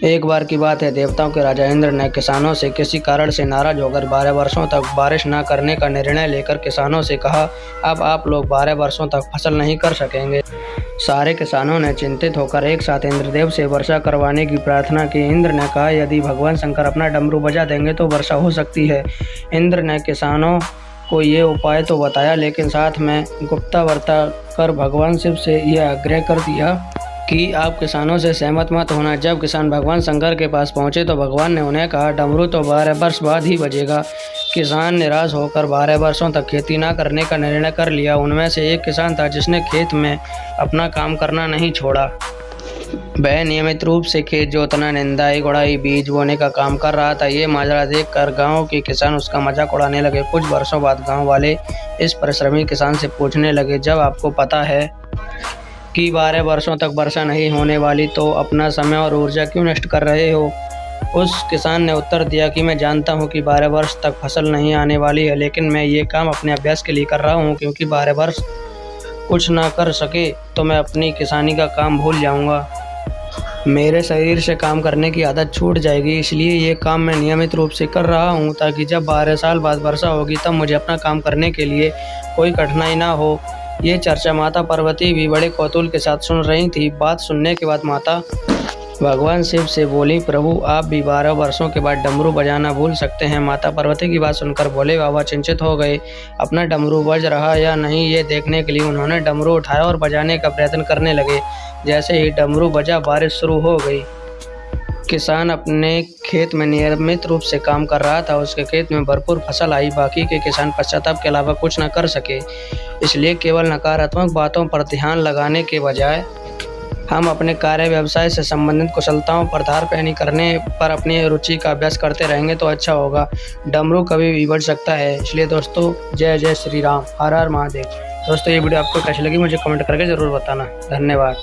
एक बार की बात है, देवताओं के राजा इंद्र ने किसानों से किसी कारण से नाराज होकर 12 वर्षों तक बारिश न करने का निर्णय लेकर किसानों से कहा, अब आप लोग 12 वर्षों तक फसल नहीं कर सकेंगे। सारे किसानों ने चिंतित होकर एक साथ इंद्रदेव से वर्षा करवाने की प्रार्थना की। इंद्र ने कहा, यदि भगवान शंकर अपना डमरू बजा देंगे तो वर्षा हो सकती है। इंद्र ने किसानों को ये उपाय तो बताया, लेकिन साथ में गुप्तवार्ता कर भगवान शिव से यह आग्रह कर दिया कि आप किसानों से सहमत मत होना। जब किसान भगवान शंकर के पास पहुंचे तो भगवान ने उन्हें कहा, डमरू तो 12 वर्ष बाद ही बजेगा। किसान निराश होकर 12 वर्षों तक खेती न करने का निर्णय कर लिया। उनमें से एक किसान था जिसने खेत में अपना काम करना नहीं छोड़ा। वह नियमित रूप से खेत जोतना, निंदाई, गुड़ाई, बीज बोने का काम कर रहा था। ये माजरा देखकर गांव के किसान उसका मजाक उड़ाने लगे। कुछ वर्षों बाद गांव वाले इस परिश्रमी किसान से पूछने लगे, जब आपको पता है कि 12 वर्षों तक वर्षा नहीं होने वाली, तो अपना समय और ऊर्जा क्यों नष्ट कर रहे हो? उस किसान ने उत्तर दिया कि मैं जानता हूं कि 12 वर्ष तक फसल नहीं आने वाली है, लेकिन मैं ये काम अपने अभ्यास के लिए कर रहा हूं, क्योंकि 12 वर्ष कुछ ना कर सके तो मैं अपनी किसानी का काम भूल जाऊंगा। मेरे शरीर से काम करने की आदत छूट जाएगी, इसलिए ये काम मैं नियमित रूप से कर रहा हूँ, ताकि जब 12 साल बाद वर्षा होगी तब मुझे अपना काम करने के लिए कोई कठिनाई ना हो। ये चर्चा माता पार्वती भी बड़े कौतूहल के साथ सुन रही थी। बात सुनने के बाद माता भगवान शिव से बोली, प्रभु आप भी 12 वर्षों के बाद डमरू बजाना भूल सकते हैं। माता पार्वती की बात सुनकर भोले बाबा चिंतित हो गए। अपना डमरू बज रहा या नहीं ये देखने के लिए उन्होंने डमरू उठाया और बजाने का प्रयत्न करने लगे। जैसे ही डमरू बजा, बारिश शुरू हो गई। किसान अपने खेत में नियमित रूप से काम कर रहा था। उसके खेत में भरपूर फसल आई। बाकी के किसान पश्चाताप के अलावा कुछ न कर सके। इसलिए केवल नकारात्मक बातों पर ध्यान लगाने के बजाय हम अपने कार्य व्यवसाय से संबंधित कुशलताओं पर धारपेनी करने पर अपनी रुचि का अभ्यास करते रहेंगे तो अच्छा होगा। डमरू कभी भी बज सकता है। इसलिए दोस्तों, जय जय श्री राम, हर हर महादेव। दोस्तों, ये वीडियो आपको कैसी लगी मुझे कमेंट करके ज़रूर बताना। धन्यवाद।